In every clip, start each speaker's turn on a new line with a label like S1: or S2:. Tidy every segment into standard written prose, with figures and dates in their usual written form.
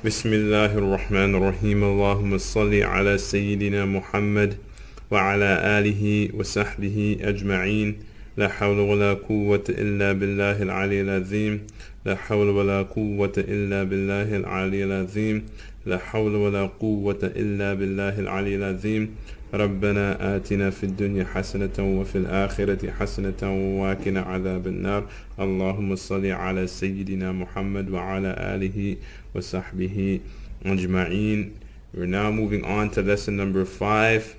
S1: بسم الله الرحمن الرحيم اللهم صل على سيدنا محمد وعلى آله وصحبه أجمعين لا حول ولا قوة إلا بالله العلي العظيم لا حول ولا قوة إلا بالله العلي العظيم لا حول ولا قوة إلا بالله العلي العظيم ربنا آتنا في الدنيا حسنة وفي الآخرة حسنة وقنا عذاب النار اللهم صل على سيدنا محمد وعلى آله وصحبه أجمعين. We're now moving on to lesson number 5,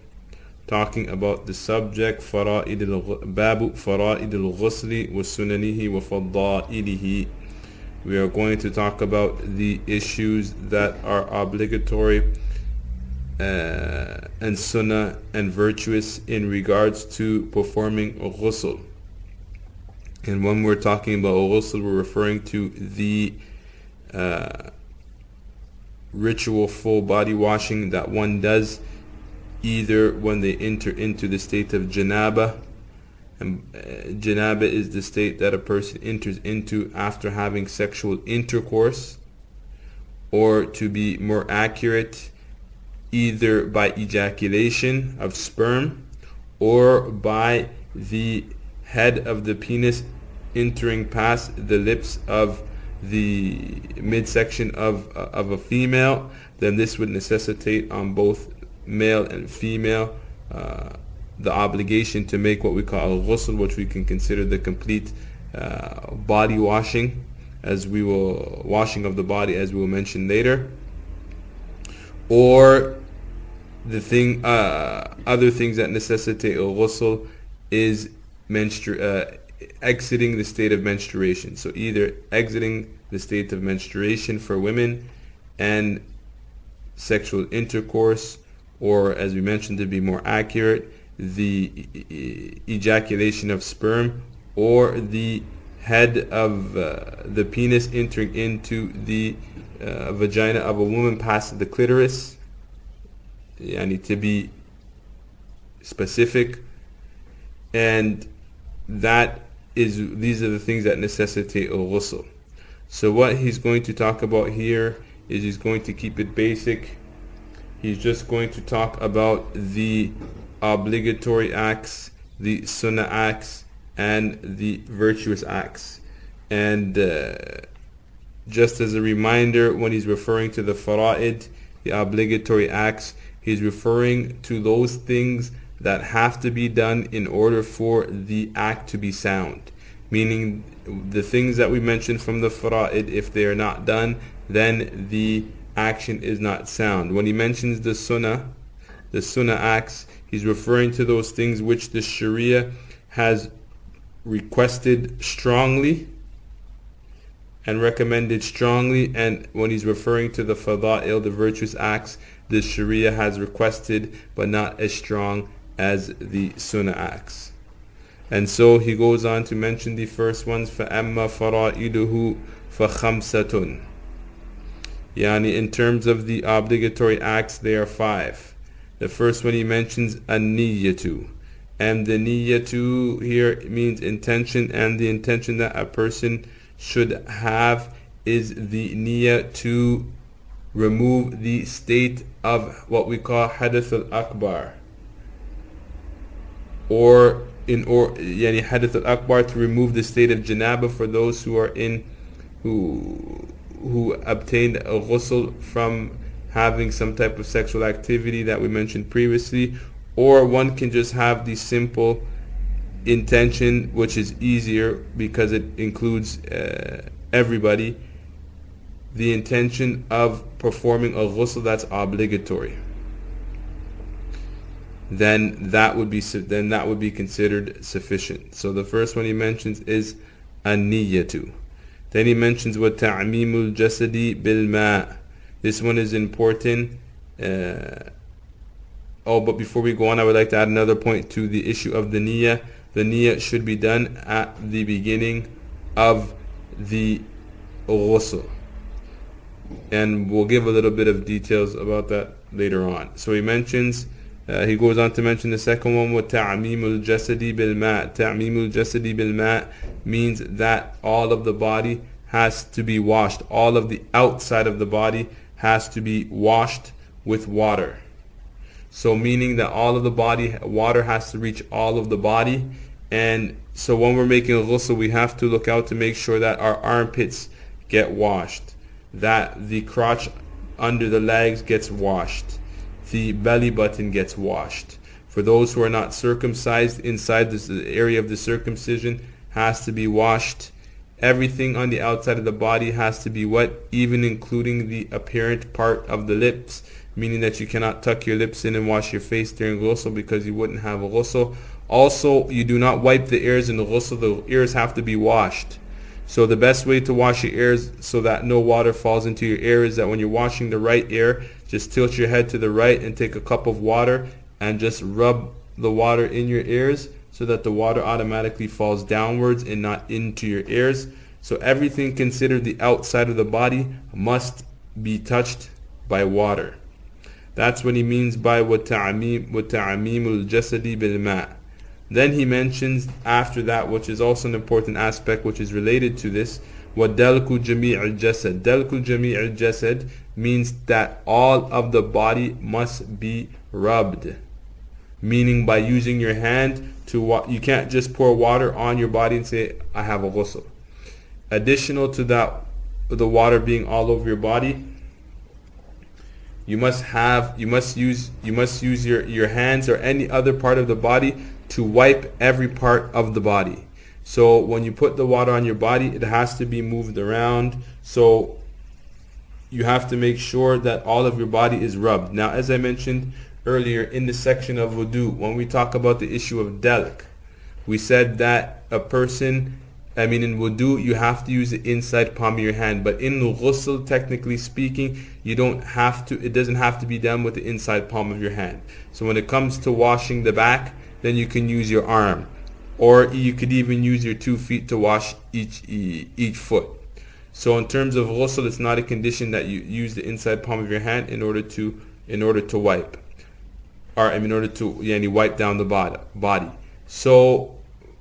S1: talking about the subject Babu Fara'id al-Ghusli wa Sunanihi wa Fadailihi. We are going to talk about the issues that are obligatory and sunnah and virtuous in regards to performing ghusl. And when we're talking about ghusl, we're referring to the ritual full body washing that one does either when they enter into the state of janaba, and janaba is the state that a person enters into after having sexual intercourse, or to be more accurate, either by ejaculation of sperm or by the head of the penis entering past the lips of the midsection of a female. Then this would necessitate on both male and female the obligation to make what we call al-ghusl, which we can consider the complete body washing, washing of the body, as we will mention later. Or the other things that necessitate al-ghusl is exiting the state of menstruation. So either exiting the state of menstruation for women and sexual intercourse, or, as we mentioned, to be more accurate, the ejaculation of sperm, or the head of the penis entering into the vagina of a woman past the clitoris. Yani to be specific. And these are the things that necessitate al-ghusl. So what he's going to talk about here is he's going to keep it basic. He's just going to talk about the obligatory acts, the sunnah acts, and the virtuous acts. And just as a reminder, when he's referring to the fara'id, the obligatory acts, he's referring to those things that have to be done in order for the act to be sound. Meaning the things that we mentioned from the fara'id, if they are not done, then the action is not sound. When he mentions the sunnah acts, he's referring to those things which the Sharia has requested strongly and recommended strongly. And when he's referring to the fada'il, the virtuous acts, the Sharia has requested but not as strong as the sunnah acts. And so he goes on to mention the first ones, فَأَمَّا فَرَائِدُهُ فَخَمْسَةٌ. Yani in terms of the obligatory acts, they are 5. The first one he mentions an-niyyatu, and the niyyatu here means intention, and the intention that a person should have is the niyyah to remove the state of what we call hadath al-akbar, yani hadath al-akbar, to remove the state of janaba for those who are who obtained a ghusl from having some type of sexual activity that we mentioned previously. Or one can just have the simple intention, which is easier because it includes everybody, the intention of performing a ghusl that's obligatory. Then that would be considered sufficient. So the first one he mentions is an-niyyatu. Then he mentions what ta'mimul jasadi bil ma'. This one is important. But before we go on, I would like to add another point to the issue of the niyyah. The niyyah should be done at the beginning of the ghusl, and we'll give a little bit of details about that later on. So he mentions, he goes on to mention the second one, with ta'mimul jasadi bil ma'. Ta'mimul jasadi bil ma' means that all of the body has to be washed. All of the outside of the body has to be washed with water. So meaning that all of the body, water has to reach all of the body. And so when we're making a ghusl, we have to look out to make sure that our armpits get washed, that the crotch under the legs gets washed, the belly button gets washed. For those who are not circumcised, inside this area of the circumcision has to be washed. Everything on the outside of the body has to be wet, even including the apparent part of the lips, meaning that you cannot tuck your lips in and wash your face during ghusl because you wouldn't have a ghusl. Also, you do not wipe the ears in the ghusl. The ears have to be washed. So the best way to wash your ears so that no water falls into your ear is that when you're washing the right ear, just tilt your head to the right and take a cup of water and just rub the water in your ears so that the water automatically falls downwards and not into your ears. So everything considered the outside of the body must be touched by water. That's what he means by وَتَعْمِيمُ الْجَسَدِ بِالْمَاءِ. Then he mentions after that, which is also an important aspect which is related to this, وَدَلْكُ جَمِيعِ الْجَسَدِ. دَلْكُ جَمِيعِ الْجَسَدِ means that all of the body must be rubbed. Meaning by using your hand to you can't just pour water on your body and say, I have a ghusl. Additional to that, the water being all over your body, you must use your hands or any other part of the body to wipe every part of the body. So when you put the water on your body, it has to be moved around. So you have to make sure that all of your body is rubbed. Now, as I mentioned earlier in the section of wudu, when we talk about the issue of dalq, we said that in wudu, you have to use the inside palm of your hand. But in ghusl, technically speaking, it doesn't have to be done with the inside palm of your hand. So when it comes to washing the back, then you can use your arm. Or you could even use your 2 feet to wash each foot. So in terms of ghusl, it's not a condition that you use the inside palm of your hand in order to wipe. Or in order to wipe down the body. So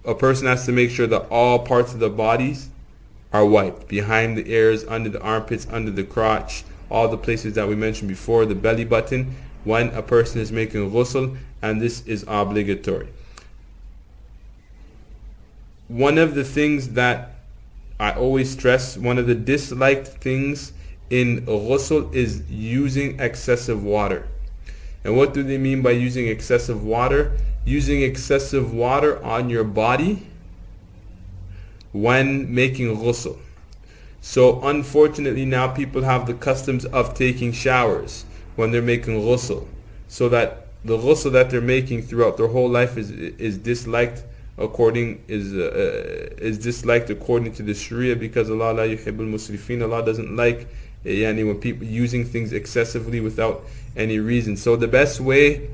S1: a person has to make sure that all parts of the bodies are wiped. Behind the ears, under the armpits, under the crotch, all the places that we mentioned before, the belly button, when a person is making ghusl, and this is obligatory. One of the things that I always stress, one of the disliked things in ghusl is using excessive water. And what do they mean by using excessive water? Using excessive water on your body when making ghusl. So unfortunately now people have the customs of taking showers when they're making ghusl, so that the ghusl that they're making throughout their whole life is disliked according to the Sharia, because Allah la yuhibbul musrifin. Allah doesn't like when people using things excessively without any reason. So the best way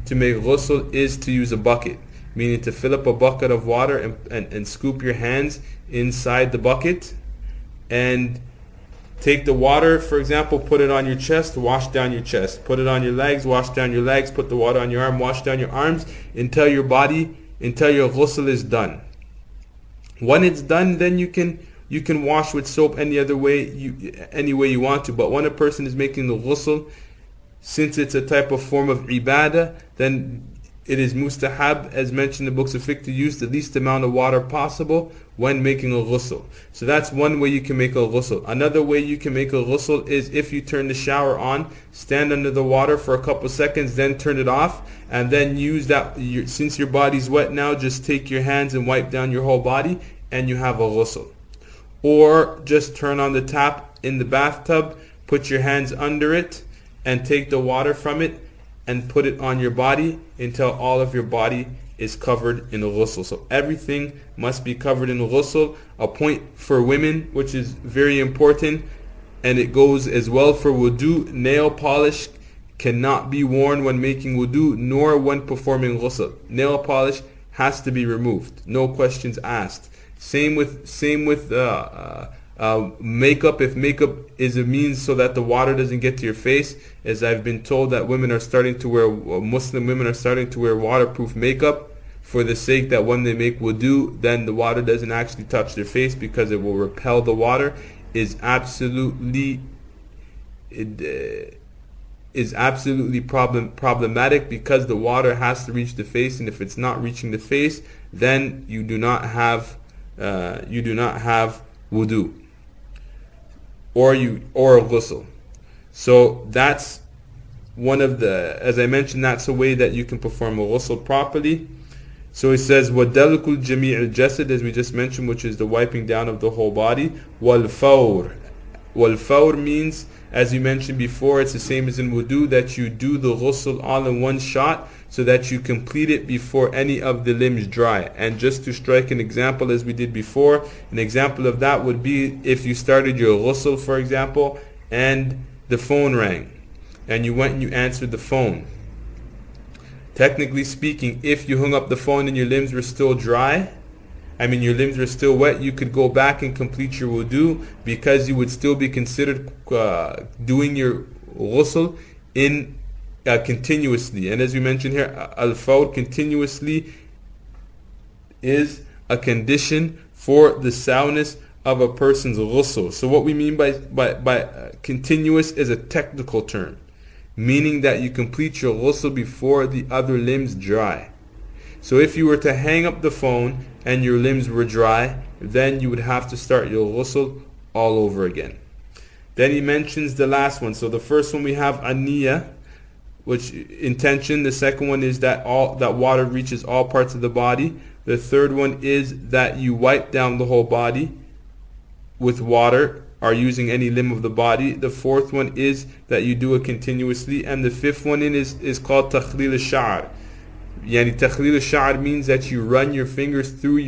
S1: to make ghusl is to use a bucket, meaning to fill up a bucket of water and scoop your hands inside the bucket and take the water, for example, put it on your chest, wash down your chest. Put it on your legs, wash down your legs. Put the water on your arm, wash down your arms until your ghusl is done. When it's done, then you can wash with soap any way you want to. But when a person is making the ghusl, since it's a type of form of ibadah, then it is mustahab, as mentioned in the books of fiqh, to use the least amount of water possible when making a ghusl. So that's one way you can make a ghusl. Another way you can make a ghusl is if you turn the shower on, stand under the water for a couple seconds, then turn it off, and then use that. Since your body's wet now, just take your hands and wipe down your whole body, and you have a ghusl. Or just turn on the tap in the bathtub, put your hands under it, and take the water from it and put it on your body until all of your body is covered in a ghusl. So everything must be covered in a ghusl. A point for women, which is very important, and it goes as well for wudu: nail polish cannot be worn when making wudu, nor when performing ghusl. Nail polish has to be removed, no questions asked. Same with makeup. If makeup is a means so that the water doesn't get to your face, as I've been told that Muslim women are starting to wear waterproof makeup for the sake that when they make wudu, then the water doesn't actually touch their face because it will repel the water, is absolutely is absolutely problematic because the water has to reach the face, and if it's not reaching the face, then you do not have wudu or ghusl. So that's one of the, as I mentioned, that's a way that you can perform a ghusl properly. So he says, وَدَلْكُ الْجَمِيعِ الْجَسَدِ, as we just mentioned, which is the wiping down of the whole body. وَالْفَوْرِ. Wal-fawr means, as we mentioned before, it's the same as in wudu, that you do the ghusl all in one shot so that you complete it before any of the limbs dry. And just to strike an example as we did before, an example of that would be if you started your ghusl, for example, and the phone rang, and you went and you answered the phone. Technically speaking, if you hung up the phone and your limbs were still dry, your limbs were still wet, you could go back and complete your wudu, because you would still be considered doing your ghusl in continuously. And as we mentioned here, al-fawr, continuously, is a condition for the soundness of a person's ghusl. So what we mean by continuous is a technical term, meaning that you complete your ghusl before the other limbs dry. So if you were to hang up the phone and your limbs were dry, then you would have to start your ghusl all over again. Then he mentions the last one. So the first one we have an-niyah, which intention. The second one is that water reaches all parts of the body. The third one is that you wipe down the whole body with water or using any limb of the body. The fourth one is that you do it continuously. And the fifth one is called takhlil al-sha'r. Takhlil al-sha'r means that you run your fingers through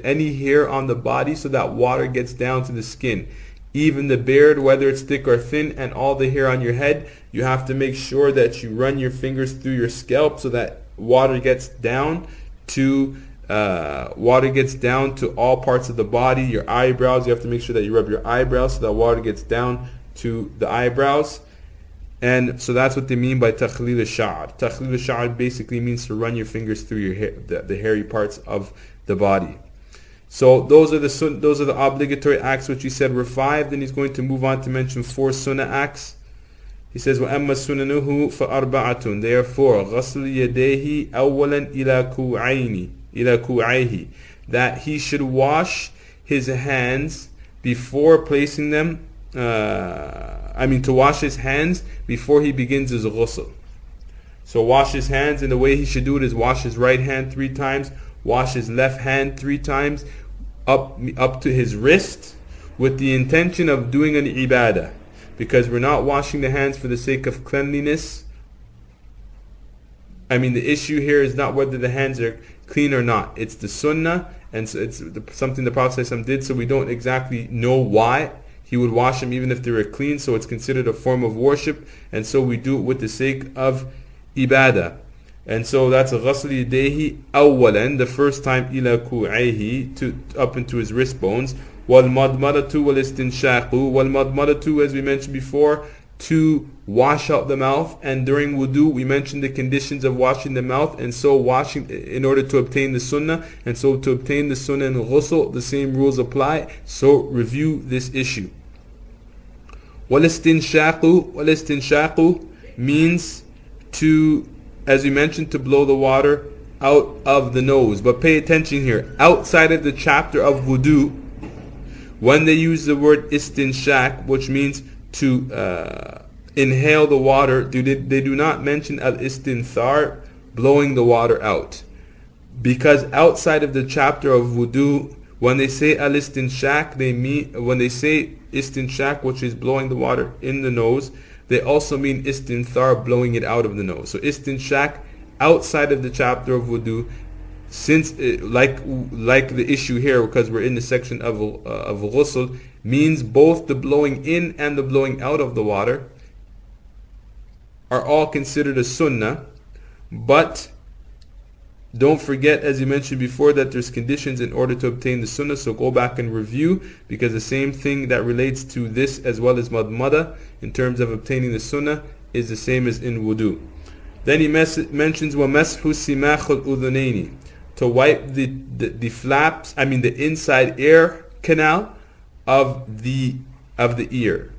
S1: any hair on the body so that water gets down to the skin. Even the beard, whether it's thick or thin, and all the hair on your head, you have to make sure that you run your fingers through your scalp so that water gets down to all parts of the body. Your eyebrows, you have to make sure that you rub your eyebrows so that water gets down to the eyebrows. And so that's what they mean by takhlil al-sha'r. Takhlil al-sha'r basically means to run your fingers through your hair, the hairy parts of the body. So those are the obligatory acts which he said were 5. Then he's going to move on to mention 4 sunnah acts. He says, وَأَمَّا سُنَنُهُ فَأَرْبَعَةٌ. Therefore, غَسْلُ يَدَيْهِ أَوَّلًا إِلَى كُوعَيْهِ. That he should wash his hands before placing them, to wash his hands before he begins his ghusl. So wash his hands, and the way he should do it is wash his right hand 3 times, wash his left hand 3 times, up to his wrist, with the intention of doing an ibadah. Because we're not washing the hands for the sake of cleanliness. The issue here is not whether the hands are clean or not. It's the sunnah, and so it's something the Prophet ﷺ did, so we don't exactly know why he would wash them even if they were clean. So it's considered a form of worship, and so we do it with the sake of ibadah. And so that's a ghasl yadayhi awwalan, the first time, ila ku'ayhi, up into his wrist bones. Wal madmadatu wal istinshaqu. Wal madmadatu, as we mentioned before, to wash out the mouth. And during wudu we mentioned the conditions of washing the mouth, and so washing in order to obtain the sunnah. And so to obtain the sunnah in ghusl, the same rules apply. So review this issue. Wal istinshaqu means to, as we mentioned, to blow the water out of the nose. But pay attention here. Outside of the chapter of wudu, when they use the word istinshaq, which means to inhale the water, they do not mention al-istinthar, blowing the water out. Because outside of the chapter of wudu, when they say al-istinshaq, when they say istinshaq, which is blowing the water in the nose, they also mean istinthar, blowing it out of the nose. So istinshaq, outside of the chapter of wudu, since like the issue here, because we're in the section of ghusl, means both the blowing in and the blowing out of the water are all considered a sunnah. But don't forget, as you mentioned before, that there's conditions in order to obtain the sunnah. So go back and review, because the same thing that relates to this as well as madmada in terms of obtaining the sunnah is the same as in wudu. Then he mentions وَمَسْحُ سِمَاخُ الْأُذُنَيْنِ, to wipe the flaps, the inside air canal of the ear.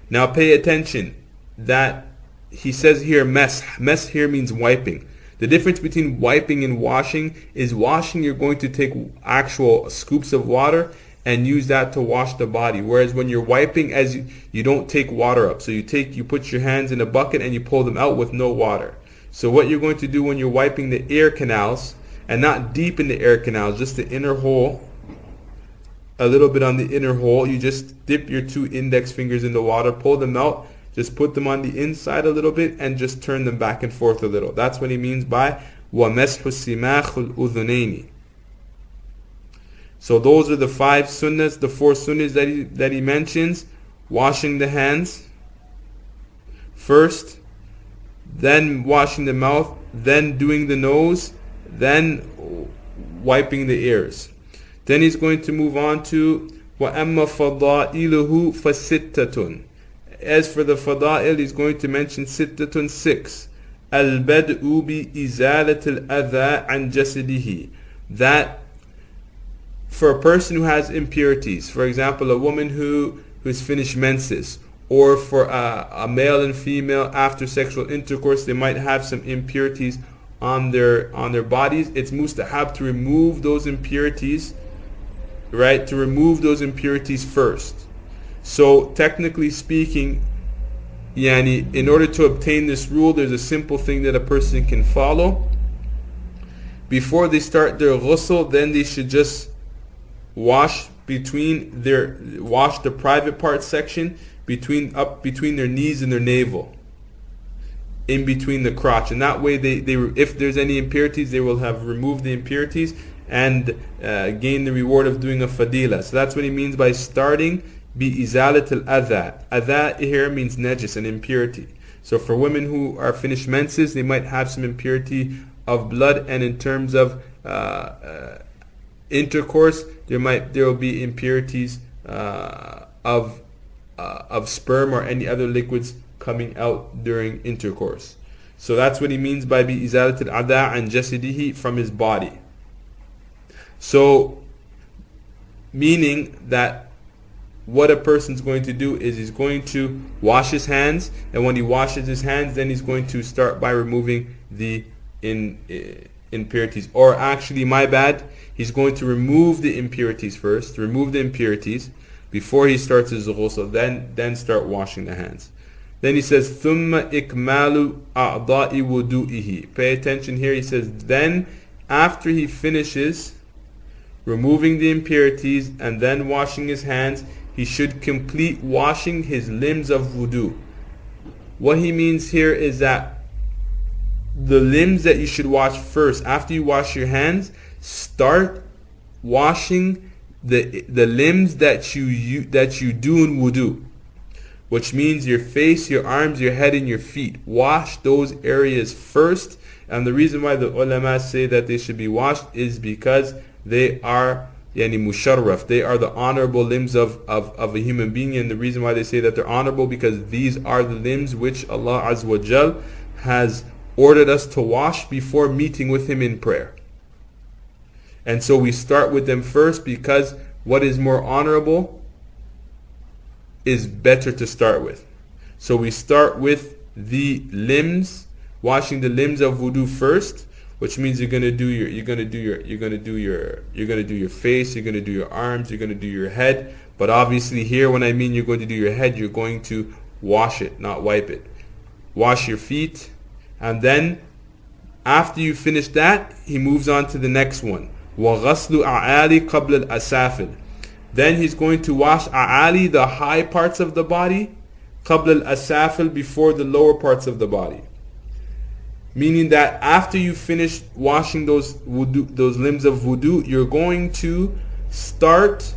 S1: Now pay attention that he says here mesh. Mesh here means wiping. The difference between wiping and washing is washing, you're going to take actual scoops of water and use that to wash the body. Whereas when you're wiping, as you don't take water up. So you put your hands in a bucket and you pull them out with no water. So what you're going to do when you're wiping the ear canals, and not deep in the ear canals, just the inner hole, a little bit on the inner hole, you just dip your 2 index fingers in the water, pull them out, just put them on the inside a little bit and just turn them back and forth a little. That's what he means by وَمَسْحُ السِّمَاخُ الْأُذُنَيْنِ. So those are the 5 sunnahs, the 4 sunnahs that he mentions. Washing the hands first, then washing the mouth, then doing the nose, then wiping the ears. Then he's going to move on to وَأَمَّا فَضَائِلُهُ فَسِتَّةٌ. As for the fada'il, he's going to mention sittatun 6. الْبَدْءُ بِإِزَالَةِ الْأَذَى عَنْ جَسَدِهِ. That for a person who has impurities, for example, a woman who's finished menses, or for a male and female after sexual intercourse, they might have some impurities on their bodies. It's mustahab to remove those impurities, right? To remove those impurities first. So technically speaking, in order to obtain this rule, there's a simple thing that a person can follow. Before they start their ghusl, then they should just wash the private part section between their knees and their navel, in between the crotch, and that way they if there's any impurities, they will have removed the impurities and gain the reward of doing a fadila. So that's what he means by starting bi-izalat al-adha. Adha here means najis, an impurity. So for women who are finished menses, they might have some impurity of blood, and in terms of intercourse, there will be impurities of sperm or any other liquids coming out during intercourse. So that's what he means by bi-izalat al-adha an jasadihi, from his body. So meaning that what a person's going to do is he's going to wash his hands, and when he washes his hands, then he's going to start by removing the impurities. Or actually, my bad, he's going to remove the impurities first, before he starts his ghusl, then start washing the hands. Then he says, ثُمَّ إِكْمَالُ أَعْضَاءِ وُضُوئِهِ. Pay attention here, he says, then after he finishes removing the impurities and then washing his hands, he should complete washing his limbs of wudu. What he means here is that the limbs that you should wash first, after you wash your hands, start washing the limbs that you do in wudu, which means your face, your arms, your head, and your feet. Wash those areas first. And the reason why the ulama say that they should be washed is because they are musharraf. They are the honorable limbs of a human being. And the reason why they say that they're honorable, because these are the limbs which Allah Azza wa Jal has ordered us to wash before meeting with Him in prayer. And so we start with them first, because what is more honorable is better to start with. So we start with the limbs, washing the limbs of wudu first, which means you're gonna do your face, you're gonna do your arms, you're gonna do your head. But obviously here, when I mean you're going to do your head, you're going to wash it, not wipe it. Wash your feet, and then after you finish that, he moves on to the next one. وَغَسْلُ أَعَالِ قَبْلَ الْأَسَافِلِ. Then he's going to wash a'ali, the high parts of the body, قَبْلَ الْأَسَافِلِ, before the lower parts of the body. Meaning that after you finish washing those limbs of wudu, you're going to start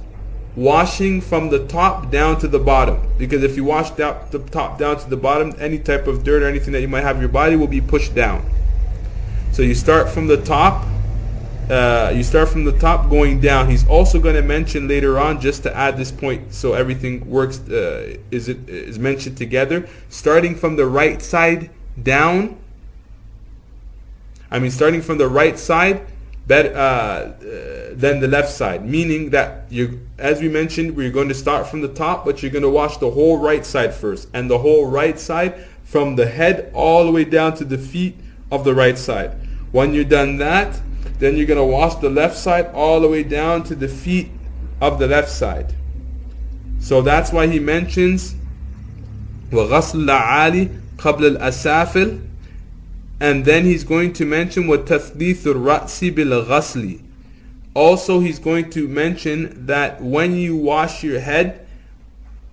S1: washing from the top down to the bottom. Because if you wash the top down to the bottom, any type of dirt or anything that you might have in your body will be pushed down. So you start from the top. Going down. He's also going to mention later on, just to add this point so everything works, is mentioned together. Starting from the right side down. Starting from the right side, than the left side. Meaning that, as we mentioned, we're going to start from the top, but you're going to wash the whole right side first. And the whole right side from the head all the way down to the feet of the right side. When you're done that, then you're going to wash the left side all the way down to the feet of the left side. So that's why he mentions وَغَسْلُ الْأَعَالِي قَبْلَ الْأَسَافِلِ, and then he's going to mention وَتَثْلِيثُ الرَّأْسِ بِالْغَسْلِ. Also he's going to mention that when you wash your head,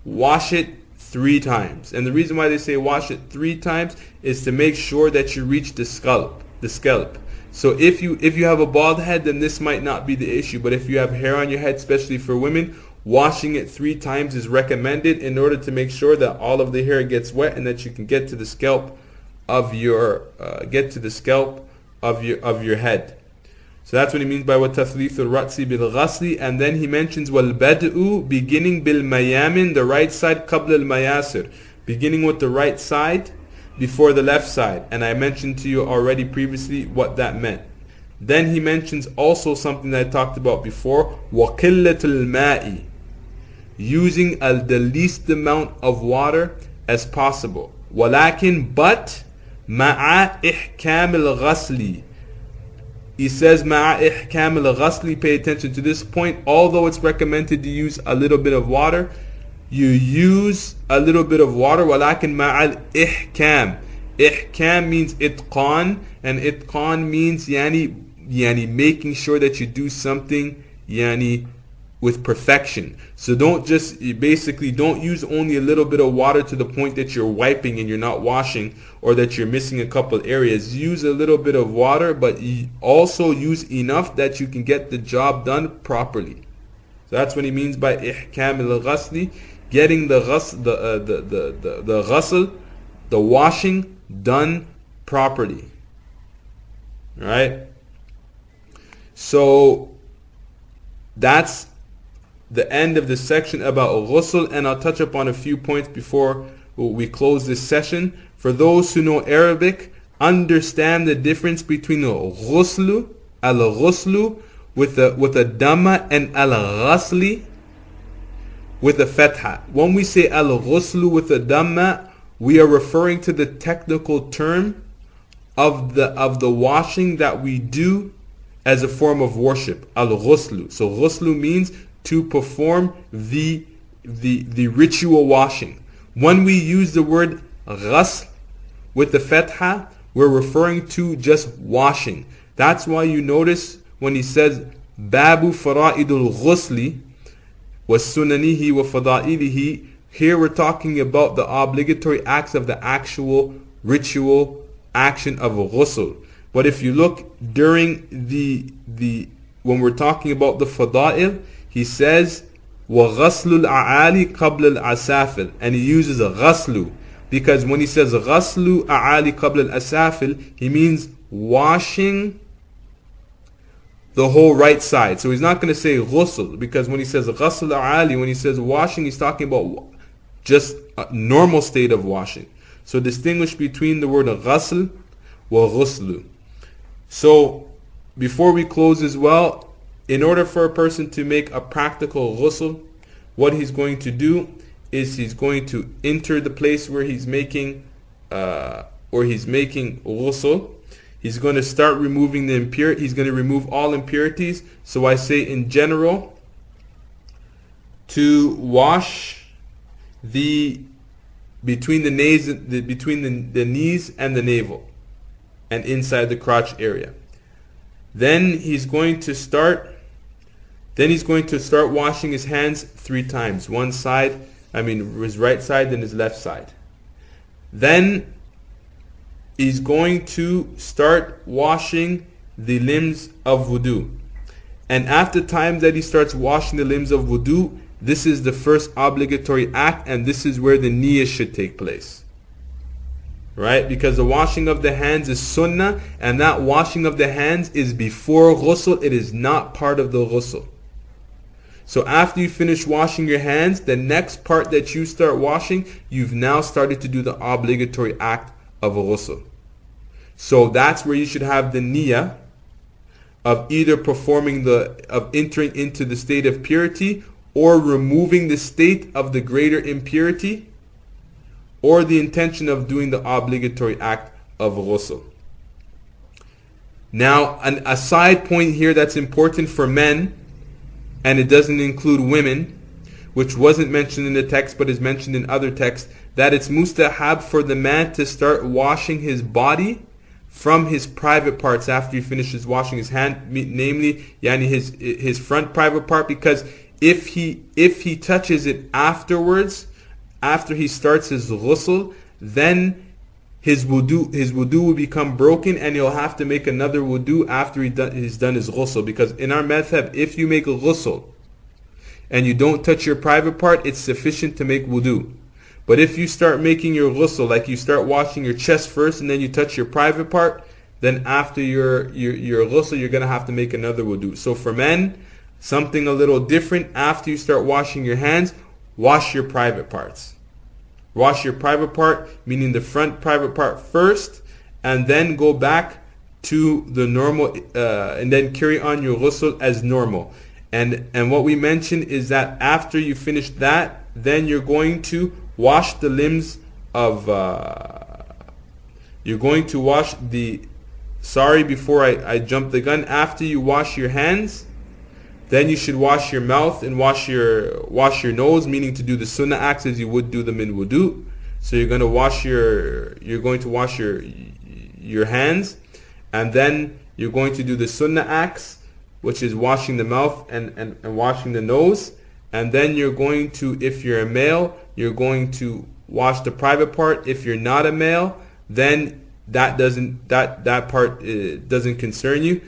S1: wash it 3 times. And the reason why they say wash it 3 times is to make sure that you reach the scalp. So if you have a bald head, then this might not be the issue. But if you have hair on your head, especially for women, washing it 3 times is recommended in order to make sure that all of the hair gets wet and that you can get to the scalp of your head. So that's what he means by وَتَثْلِيثُ الرَّأْسِ بِالْغَسْلِ. And then he mentions وَالْبَدْءُ, beginning بِالْمَيَامِن, the right side, قَبْلَ الْمَيَاسِرِ, beginning with the right side before the left side. And I mentioned to you already previously what that meant. Then he mentions also something that I talked about before, وَقِلَّةُ الْمَاءِ, using the least amount of water as possible. وَلَكِنْ, but مَعَ إِحْكَامِ الْغَسْلِ. He says مَعَ إِحْكَامِ الْغَسْلِ, pay attention to this point. Although it's recommended to use a little bit of water, you use a little bit of water. وَلَكِنْ مَعَ الْإِحْكَامِ. Ihkam means itqan, and itqan means yani making sure that you do something with perfection. So don't use only a little bit of water to the point that you're wiping and you're not washing, or that you're missing a couple areas. Use a little bit of water, but also use enough that you can get the job done properly. So that's what he means by ihkam al-ghasli, getting the ghasl, the washing, done properly. Right? So that's the end of the section about ghusl, and I'll touch upon a few points before we close this session. For those who know Arabic, understand the difference between al-ghuslu with a dhamma and al-ghasli with a fatha. When we say al-ghuslu with a dhamma, we are referring to the technical term of the washing that we do as a form of worship, al-ghuslu. So ghuslu means to perform the ritual washing. When we use the word ghasl with the fatha, we're referring to just washing. That's why you notice when he says babu fara'idul ghusli wa sunanihi wa fada'ilihi, here we're talking about the obligatory acts of the actual ritual action of a ghusl. But if you look during when we're talking about the fada'il, he says وَغَسْلُ الْأَعَالِ قَبْلَ الْأَسَافِلِ, and he uses a ghaslu, because when he says غَسْلُ أَعَالِ قَبْلَ الْأَسَافِلِ, he means washing the whole right side. So he's not going to say ghusl, because when he says ghasl a'ali, when he says washing, he's talking about just a normal state of washing. So distinguish between the word ghasl wa ghuslu. So before we close as well, in order for a person to make a practical ghusl, what he's going to do is he's going to enter the place where he's making ghusl. He's going to start removing the impurity. He's going to remove all impurities. So I say in general to wash between the knees and the navel and inside the crotch area. Then he's going to start washing his hands 3 times. One side, his right side, then his left side. Then he's going to start washing the limbs of wudu. And after time that he starts washing the limbs of wudu, this is the first obligatory act, and this is where the niyyah should take place. Right? Because the washing of the hands is sunnah, and that washing of the hands is before ghusl. It is not part of the ghusl. So after you finish washing your hands, the next part that you start washing, you've now started to do the obligatory act of a ghusl. So that's where you should have the niyyah of either of entering into the state of purity, or removing the state of the greater impurity, or the intention of doing the obligatory act of ghusl. Now, a side point here that's important for men, and it doesn't include women, which wasn't mentioned in the text but is mentioned in other texts, that it's mustahab for the man to start washing his body from his private parts after he finishes washing his hand, namely his front private part, because if he touches it afterwards, after he starts his ghusl, then his wudu will become broken, and he'll have to make another wudu after he's done his ghusl. Because in our madhab, if you make a ghusl and you don't touch your private part, it's sufficient to make wudu. But if you start making your ghusl, like you start washing your chest first and then you touch your private part, then after your ghusl, you're going to have to make another wudu. So for men, something a little different. After you start washing your hands, wash your private parts. Wash your private part, meaning the front private part first, and then go back to the normal, and then carry on your ghusl as normal. And what we mentioned is that after you finish that, then you're going to wash the limbs of, before I jump the gun, after you wash your hands, then you should wash your mouth and wash your nose, meaning to do the sunnah acts as you would do them in wudu. So you're going to wash your hands, and then you're going to do the sunnah acts, which is washing the mouth and washing the nose. And then you're going to, if you're a male, you're going to wash the private part. If you're not a male, then that part doesn't concern you.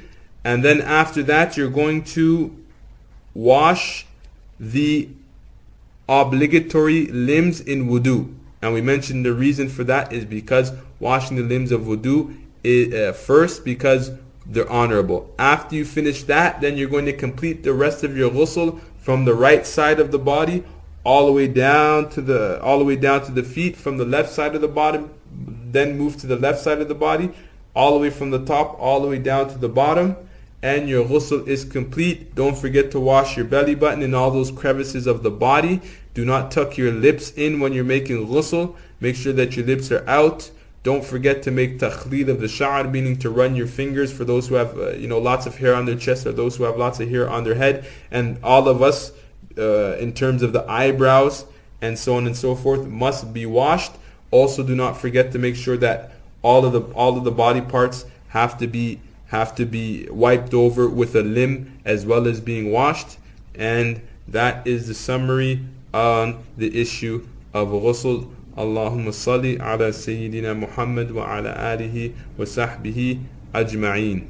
S1: And then after that, you're going to wash the obligatory limbs in wudu. And we mentioned the reason for that is because washing the limbs of wudu is, first, because they're honorable. After you finish that, then you're going to complete the rest of your ghusl from the right side of the body all the way down to the feet, from the left side of the bottom, then move to the left side of the body, all the way from the top all the way down to the bottom, and your ghusl is complete. Don't forget to wash your belly button and all those crevices of the body. Do not tuck your lips in when you're making ghusl. Make sure that your lips are out. Don't forget to make takhlid of the sha'r, meaning to run your fingers for those who have lots of hair on their chest, or those who have lots of hair on their head. And all of us, in terms of the eyebrows and so on and so forth, must be washed. Also, do not forget to make sure that all of the body parts have to be wiped over with a limb as well as being washed. And that is the summary on the issue of ghusl. Allahumma salli ala Sayyidina Muhammad wa ala alihi wa sahbihi ajma'een.